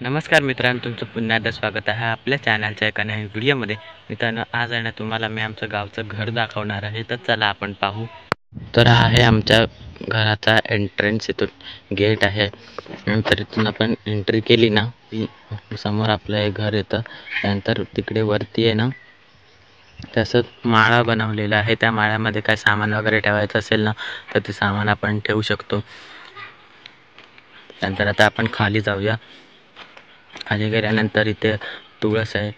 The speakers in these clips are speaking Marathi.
नमस्कार मित्रांनो, तुमचं पुन्हा एकदा स्वागत आहे आपल्या चॅनलच्या एका नवीन व्हिडिओमध्ये. मित्रांनो, आज आहे ना तुम्हाला मी आमचं गावचं घर दाखवणार आहे. तर चला आपण पाहू. तर हा आहे आमच्या घराचा एंट्रन्स. इथून गेट आहे. नंतर इथून आपण एंट्री केली ना की समोर आपलं हे घर येतं. त्यानंतर तिकडे वरती आहे ना तसं माळा बनवलेला आहे. त्या माळ्यामध्ये काय सामान वगैरे ठेवायचं असेल ना तर ते सामान आपण ठेवू शकतो. त्यानंतर आता आपण खाली जाऊया. खाली गेल्यानंतर इथे तुळस आहे.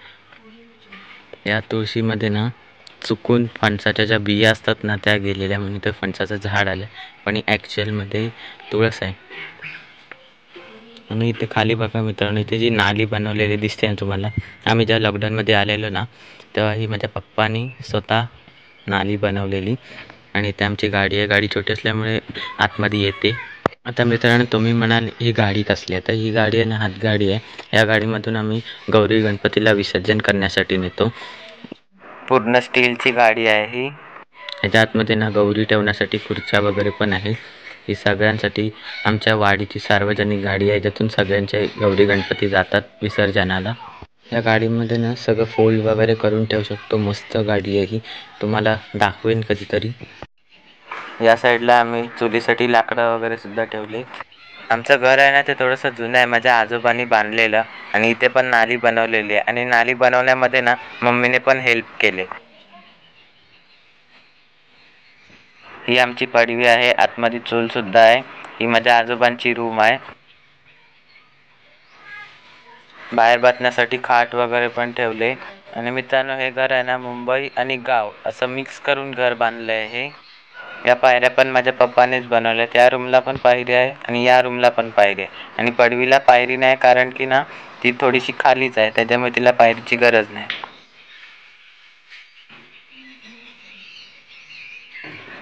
या तुळशीमध्ये ना चुकून फणसाच्या ज्या बिया असतात ना त्या गेलेल्या, म्हणून ते फणसाचं झाड आलं, पण ॲक्च्युअलमध्ये तुळस आहे. आणि इथे खाली बघा मित्रांनो, इथे जी नाली बनवलेली दिसते ना तुम्हाला, आम्ही ज्या लॉकडाऊनमध्ये आलेलो ना तेव्हा ही माझ्या पप्पानी स्वतः नाली बनवलेली. आणि इथे आमची गाडी आहे. गाडी छोटी असल्यामुळे आतमध्ये येते. आता मित्रांनो, तुम्ही म्हणाल ही गाडी कसली आहे, तर ही गाडी आहे ना हातगाडी आहे. या गाडीमधून आम्ही गौरी गणपतीला विसर्जन करण्यासाठी नेतो. पूर्ण स्टीलची गाडी आहे ही. ह्याच्या आतमध्ये ना गौरी ठेवण्यासाठी खुर्च्या वगैरे पण आहे. ही सगळ्यांसाठी आमच्या वाडीची सार्वजनिक गाडी आहे, ज्यातून सगळ्यांचे गौरी गणपती जातात विसर्जनाला. या गाडीमध्ये ना सगळं फोल्ड वगैरे करून ठेवू शकतो. मस्त गाडी आहे ही, तुम्हाला दाखवेन कधीतरी. या साईडला आम्ही चुलीसाठी लाकडं वगैरे सुद्धा ठेवले. आमचं घर आहे ना ते थोडंसं जुनं आहे, माझ्या आजोबांनी बांधलेलं. आणि इथे पण नाली बनवलेली आहे. आणि नाली बनवण्यामध्ये ना मम्मीने पण हेल्प केले. ही आमची पडवी आहे. आतमध्ये चूल सुद्धा आहे. ही माझ्या आजोबांची रूम आहे. बाहेर बसण्यासाठी खाट वगैरे पण ठेवले. आणि मित्रांनो, हे घर आहे ना मुंबई आणि गाव असं मिक्स करून घर बांधलं आहे हे. या पायऱ्या पण माझ्या पप्पानेच बनवल्या. त्या रूमला पण पायरी आहे आणि या रूमला पण पायरी आहे. आणि पडवीला पायरी नाही, कारण की ना ती थोडीशी खालीच आहे, त्याच्यामुळे तिला पायरीची गरज नाही.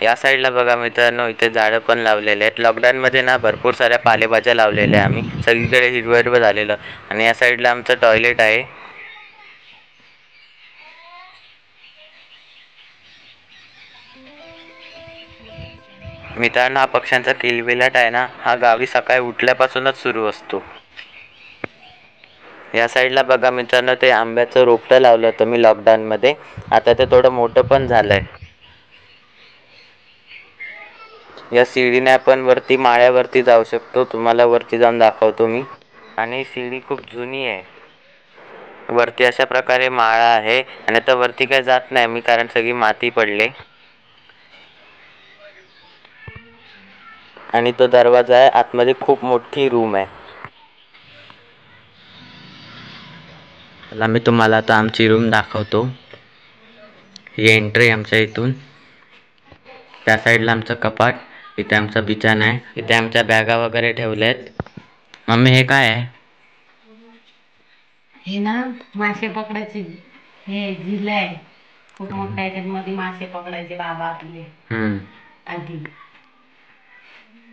या साईडला बघा मित्रांनो, इथे झाडं पण लावलेले आहेत. लॉकडाऊनमध्ये ना भरपूर साऱ्या पालेभाज्या लावलेल्या आहे आम्ही. सगळीकडे हिरवं हिरवं झालेलं. आणि या साईडला आमचं टॉयलेट आहे. मित्रांनो, हा पक्ष्यांचा किलबिलाट आहे ना, हा गावी सकाळी उठल्यापासूनच सुरू असतो. या साईडला बघा मित्रांनो, ते आंब्याचं रोपटं लावलं होतं मी लॉकडाऊनमध्ये. आता ते थोडं मोठं पण झालंय. या सीडीने आपण वरती माळ्यावरती जाऊ शकतो. तुम्हाला वरती जाऊन दाखवतो मी. आणि सीडी खूप जुनी आहे. वरती अशा प्रकारे माळा आहे. आणि आता वरती काय जात नाही मी, कारण सगळी माती पडले. आणि तो दरवाजा आहे. आतमध्ये खूप मोठी रूम आहे. चला मी तुम्हाला आता आमची रूम दाखवतो. ही एंट्री आमच्या इथून. त्या साईडला आमचं कपाट, इथे आमचा बिछाना आहे. इथे आमच्या बॅगा वगैरे ठेवल्यात. मम्मी, हे काय आहे? हे ना मासे पकडायचे, हे झिल आहे खूप मोठा आहे. त्यामध्ये मासे पकडायचे बाबा आपले आधी.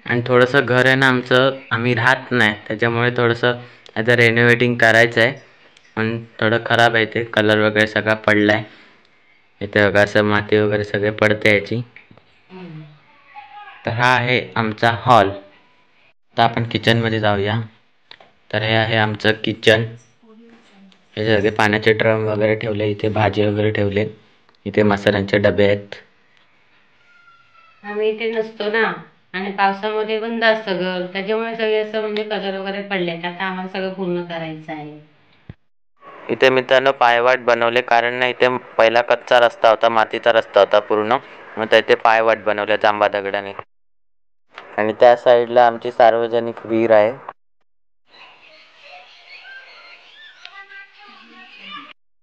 आणि थोडंसं घर आहे ना आमचं, आम्ही राहत नाही, त्याच्यामुळे थोडंसं आता रेनोव्हेटिंग करायचं आहे. पण थोडं खराब आहे, ते कलर वगैरे सगळा पडला आहे. इथे बघा असं माती वगैरे सगळे पडते याची. तर हा आहे आमचा हॉल. तर आपण किचनमध्ये जाऊया. तर हे आहे आमचं किचन. हे सगळे पाण्याचे ड्रम वगैरे ठेवले. इथे भाजी वगैरे ठेवले. इथे मसाल्यांचे डबे आहेत. आम्ही इथे नसतो ना, आणि पावसामध्ये बंद असतं घर, त्याच्यामुळे सगळे असं म्हणजे कलर वगैरे पडले. आता आम्हाला सगळं पूर्ण करायचं आहे. इथे मित्रांनो पायवाट बनवले, कारण ना इथे पहिला कच्चा रस्ता होता, मातीचा रस्ता होता पूर्ण. मग इथे पायवाट बनवल्या जांबा दगडाने. आणि त्या साईडला आमची सार्वजनिक विहीर आहे.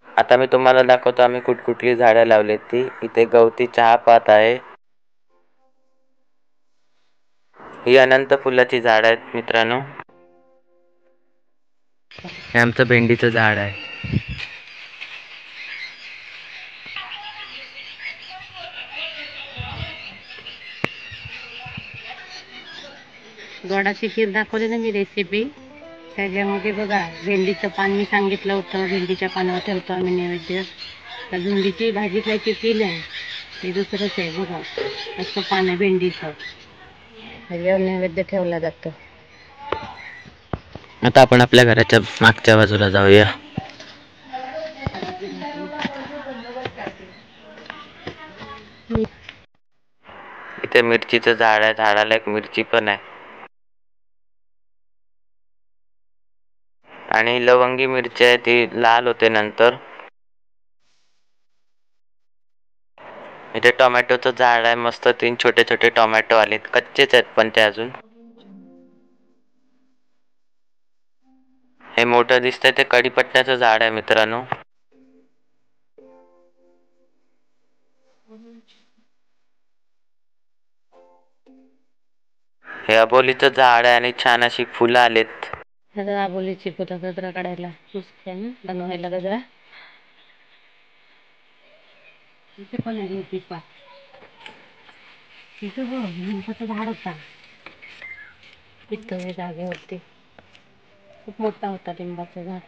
आता मी तुम्हाला दाखवतो आम्ही कुठकुठली झाडं लावलीत ती. इथे गवती चहापात आहे. ही अनंत फुलाची झाड आहेत मित्रांनो. हे आमचं भेंडीचं झाड आहे. गोडाची खीर दाखवली ना मी रेसिपी. त्याच्यामध्ये बघा, भेंडीचं पान मी सांगितलं होतं, भेंडीच्या पानावर ठेवतो आम्ही नैवेद्य. तर भेंडीची भाजी खायची केली आहे, ते दुसरंच आहे बघा. असं पान आहे भेंडीचं, त्याच्यावर नैवेद्य ठेवला जातं. आता आपण आपल्या घराच्या मागच्या बाजूला जाऊया. इथे मिरचीचं झाड आहे, झाडाला एक मिरची पण आहे. आणि लवंगी मिरची आहे ती लाल होते नंतर. इथे टोमॅटोचं झाड आहे, मस्त 3 छोटे छोटे टोमॅटो आलेत, कच्चेच आहेत पण ते अजून. हे मोठं दिसतंय ते कढीपत्त्याचं झाड आहे मित्रांनो. हे अबोलीचं झाड आहे आणि छान अशी फुलं आलेत. अबोलीची फुलं गजरा काढायला बनवायला गजरा. इथे पण आहे लिंबाचा झाड होता इथं जागेवरती. खूप मोठा होता लिंबाचा झाड.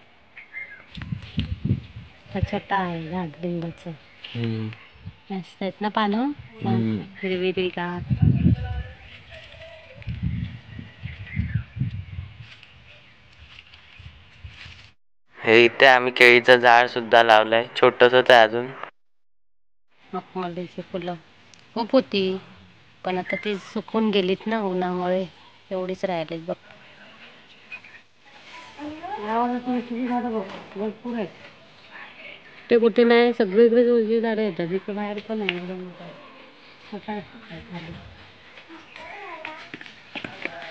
हा छोटा आहे झाड लिंबाचं. मस्त आहेत ना पानं, हिरवीगार. हे इथे आम्ही केळीचं झाड सुद्धा लावलंय, छोटसच आहे अजून. मखमलीची फुलं खूप होती, पण आता ती सुकून गेलीत ना उन्हामुळे, एवढीच राहिलीत बघ. तुळशीची झाडं बघ भरपूर आहेत. ते कुठे नाही, सगळीकडे तुळशीची झाडं येतात. इकडे बाहेर पण आहे एवढं मोठं.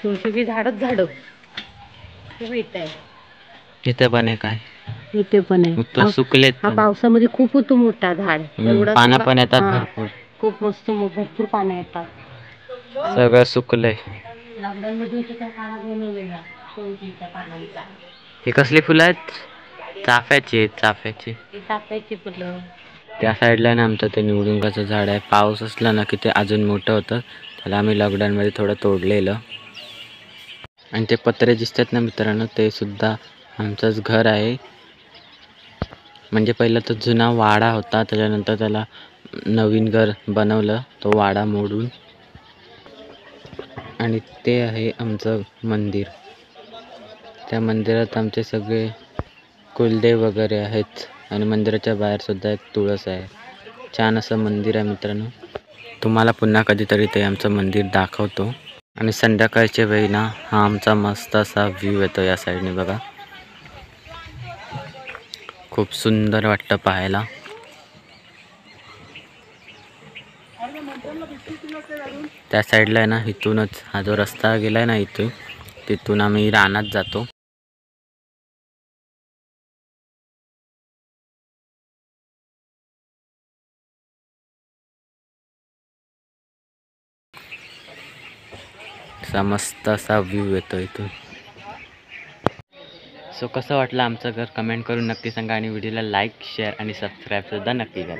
तुळशीची झाडच झाडं आहे. इथे पण आहे काय, इथे पण आहे. सुकलेत. हा पावसामध्ये खूप होतो मोठा झाड. पानं पण येतात भरपूर. खूप मस्त भरपूर पानं येतात. सगळं सुकलंय. लॉकडाऊन मध्ये काय काळा बनवलेला तुळशीच्या पानांचा. हे कसली फुलं आहेत? चाफ्याची आहेत, चाफ्याची. चाफ्याची फुलं. त्या साईडला ना आमचं ते निवडुंगाचं झाड आहे. पाऊस असला ना की ते अजून मोठं होतं. त्याला आम्ही लॉकडाऊनमध्ये थोडं तोडलेलं. आणि ते पत्रे दिसतात ना मित्रांनो, ते सुद्धा आमचंच घर आहे. म्हणजे पहिला तो जुना वाडा होता, त्याच्यानंतर त्याला नवीन घर बनवलं, तो वाडा मोडून. आणि ते आहे आमचं मंदिर. त्या मंदिरात आमचे सगळे कुलदेव वगैरे आहेत. आणि मंदिराच्या बाहेर सुद्धा एक तुळस आहे. छान असं मंदिर आहे मित्रांनो. तुम्हाला पुन्हा कधीतरी ते आमचं मंदिर दाखवतो. आणि संध्याकाळच्या वेळी ना हा आमचा मस्त असा व्ह्यू येतो या साईडने बघा. खूप सुंदर वाटतं पाहायला. त्या साईडला आहे ना, इथूनच हा जो रस्ता गेलाय ना इथून, तिथून आम्ही रानात जातो. मस्त असा व्ह्यू येतो इथून. सो कसं वाटलं आमचं घर कमेंट करून नक्की सांगा. आणि व्हिडिओला लाईक, शेअर आणि सबस्क्राईब सुद्धा नक्की करा.